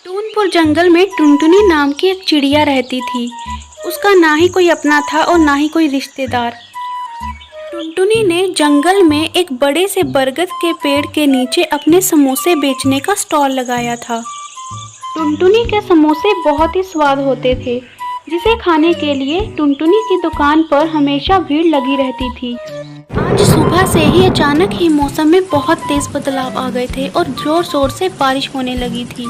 टूनपुर जंगल में टुनटुनी नाम की एक चिड़िया रहती थी। उसका ना ही कोई अपना था और ना ही कोई रिश्तेदार। टुनटुनी ने जंगल में एक बड़े से बरगद के पेड़ के नीचे अपने समोसे बेचने का स्टॉल लगाया था। टुनटुनी के समोसे बहुत ही स्वाद होते थे, जिसे खाने के लिए टुनटुनी की दुकान पर हमेशा भीड़ लगी रहती थी। आज सुबह से ही अचानक ही मौसम में बहुत तेज बदलाव आ गए थे और जोर शोर से बारिश होने लगी थी।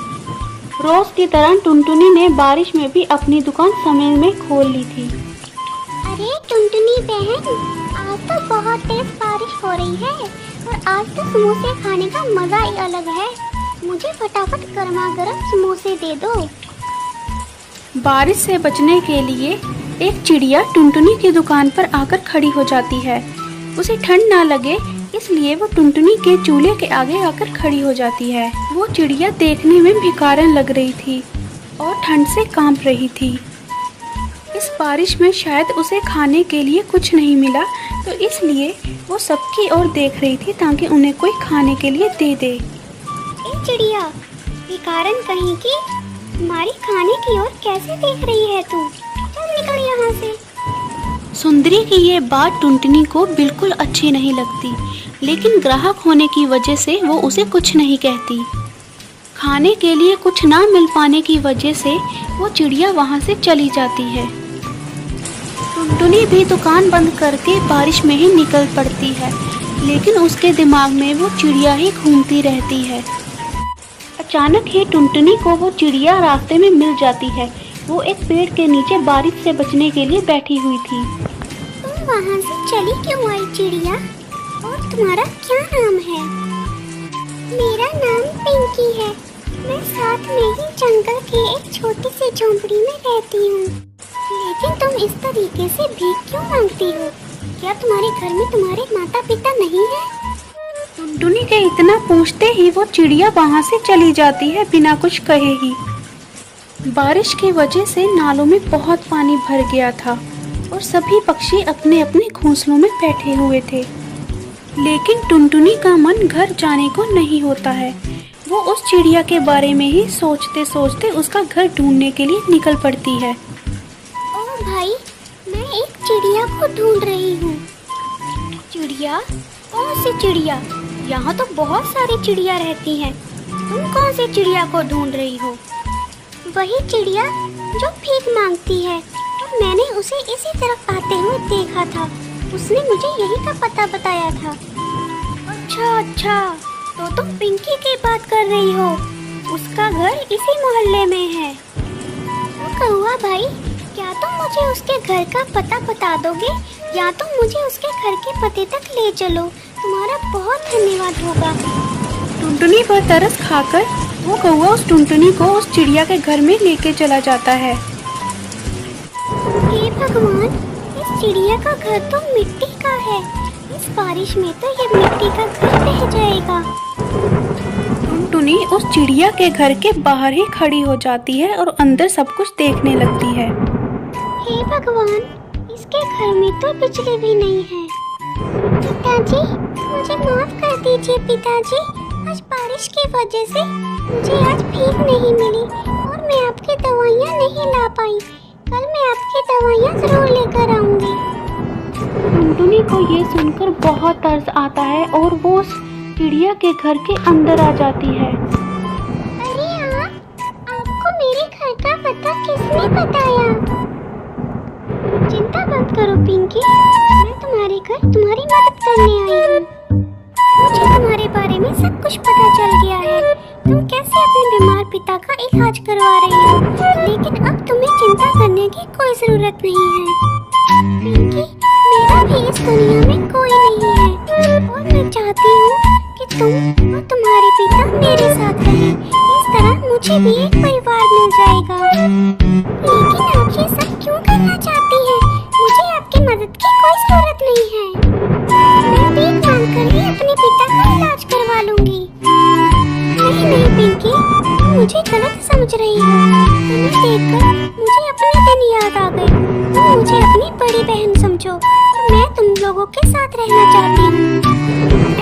रोज की तरह टुनटुनी ने बारिश में भी अपनी दुकान समय में खोल ली थी। अरे टुनटुनी बहन, आज तो बहुत तेज बारिश हो रही है और आज तो समोसे खाने का मजा ही अलग है। मुझे फटाफट गर्मा गर्म समोसे दे दो। बारिश से बचने के लिए एक चिड़िया टुनटुनी की दुकान पर आकर खड़ी हो जाती है। उसे ठंड ना लगे इसलिए वो टुनटुनी के चूल्हे के आगे आकर खड़ी हो जाती है। वो चिड़िया देखने में भिखारन लग रही थी और ठंड से कांप रही थी। इस बारिश में शायद उसे खाने के लिए कुछ नहीं मिला, तो इसलिए वो सबकी ओर देख रही थी ताकि उन्हें कोई खाने के लिए दे दे। ए चिड़िया, भिखारन कहीं की, हमारी खाने की ओर कैसे देख रही है तू? चल निकल यहाँ से। सुंदरी की ये बात टुनटुनी को बिल्कुल अच्छी नहीं लगती, लेकिन ग्राहक होने की वजह से वो उसे कुछ नहीं कहती। खाने के लिए कुछ ना मिल पाने की वजह से वो चिड़िया वहाँ से चली जाती है। टुनटुनी भी दुकान बंद करके बारिश में ही निकल पड़ती है, लेकिन उसके दिमाग में वो चिड़िया ही घूमती रहती है। अचानक ही टुनटुनी को वो चिड़िया रास्ते में मिल जाती है। वो एक पेड़ के नीचे बारिश से बचने के लिए बैठी हुई थी। तुम वहाँ से चली क्यों आई चिड़िया? और तुम्हारा क्या नाम है? मेरा नाम पिंकी है। मैं साथ में ही जंगल के एक छोटी सी झोंपड़ी में रहती हूँ। लेकिन तुम इस तरीके से भीख क्यों मांगती हो? क्या तुम्हारे घर में तुम्हारे माता पिता नहीं है? टुनटुनी के इतना पूछते ही वो चिड़िया वहाँ से चली जाती है बिना कुछ कहे ही। बारिश की वजह से नालों में बहुत पानी भर गया था और सभी पक्षी अपने अपने घोंसलों में बैठे हुए थे। लेकिन टुनटुनी का मन घर जाने को नहीं होता है। वो उस चिड़िया के बारे में ही सोचते सोचते उसका घर ढूंढने के लिए निकल पड़ती है। ओ भाई, मैं एक चिड़िया को ढूंढ रही हूँ। चिड़िया? कौन सी चिड़िया? यहाँ तो बहुत सारी चिड़िया रहती हैं। तुम कौन सी चिड़िया को ढूंढ रही हो? वही चिड़िया जो भीख मांगती है, और मैंने उसे इसी तरफ आते हुए देखा था। उसने मुझे यही का पता बताया था। अच्छा, तो तुम पिंकी की बात कर रही हो। उसका घर इसी मोहल्ले में है। तो कौआ भाई, क्या तुम मुझे उसके घर का पता बता दोगे, या तुम मुझे उसके घर के पते तक ले चलो? तुम्हारा बहुत धन्यवाद होगा। टुनटुनी पर तरस खाकर वो कौवा उस टुनटुनी को उस चिड़िया के घर में लेके चला जाता है। हे भगवान, इस चिड़िया का घर तो मिट्टी का है। इस बारिश में तो ये मिट्टी का घर बह जाएगा। टुनटुनी उस चिड़िया के घर के बाहर ही खड़ी हो जाती है और अंदर सब कुछ देखने लगती है। हे भगवान, इसके घर में तो बिजली भी नहीं है। पिताजी, मुझे माफ कर दीजिए पिताजी। आज बारिश की वजह से मुझे आज भीख नहीं मिली और मैं आपकी दवाइयाँ नहीं ला पाई। कल मैं आपकी दवाइयाँ जरूर लेकर आऊँगी। टुनटुनी को ये सुनकर बहुत तरस आता है और वो उस चिड़िया के घर के अंदर आ जाती है। अरे आपको मेरे घर का पता किसने बताया? चिंता मत करो पिंकी, मैं तुम्हारे घर तुम्हारी मदद करने आई हूँ। मुझे तुम्हारे बारे में सब कुछ पता चल गया है। तुम कैसे अपने बीमार पिता का इलाज करवा रही हो, लेकिन अब तुम्हें चिंता करने की कोई जरूरत नहीं है। पिंकी, मेरा भी इस दुनिया में कोई नहीं है और मैं चाहती हूँ कि तुम और तुम्हारे पिता मेरे साथ रहें। इस तरह मुझे भी एक परिवार मिल जाएगा। लेकिन आप ये सब क्यों करना चाहती हैं? मुझे आपकी मदद की कोई जरूरत नहीं है। मैं भीख मांगकर ही अपने पिता का इलाज करवा लूंगी। नहीं पिंकी, तुम मुझे गलत समझ रही हो। तुम्हें देखकर मुझे अपने दिन याद आ गए। तुम मुझे अपनी बड़ी बहन समझो और मैं तुम लोगों के साथ रहना चाहती हूँ।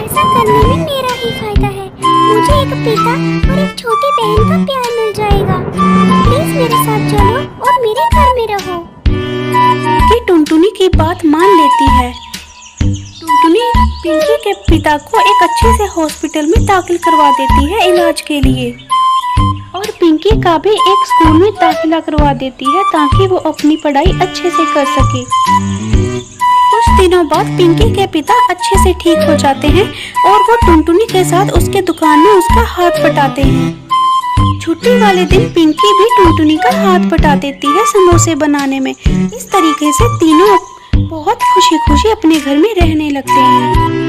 ऐसा करने में मेरा ही फायदा है। मुझे मुझे एक पिता और एक छोटी बहन का प्यार मिल जाएगा। प्लीज मेरे साथ चलो और मेरे घर में रहो। पिंकी टुनटुनी की बात मान लेती है। टुनटुनी पिंकी के पिता को एक अच्छे से हॉस्पिटल में दाखिल करवा देती है इलाज के लिए, और पिंकी का भी एक स्कूल में दाखिला करवा देती है ताकि वो अपनी पढ़ाई अच्छे से कर सके। कुछ दिनों बाद पिंकी के पिता अच्छे से ठीक हो जाते हैं और वो टुनटुनी के साथ उसके दुकान में उसका हाथ बटाते हैं। छुट्टी वाले दिन पिंकी भी टुनटुनी का हाथ बटा देती है समोसे बनाने में। इस तरीके से तीनों बहुत खुशी खुशी अपने घर में रहने लगते हैं।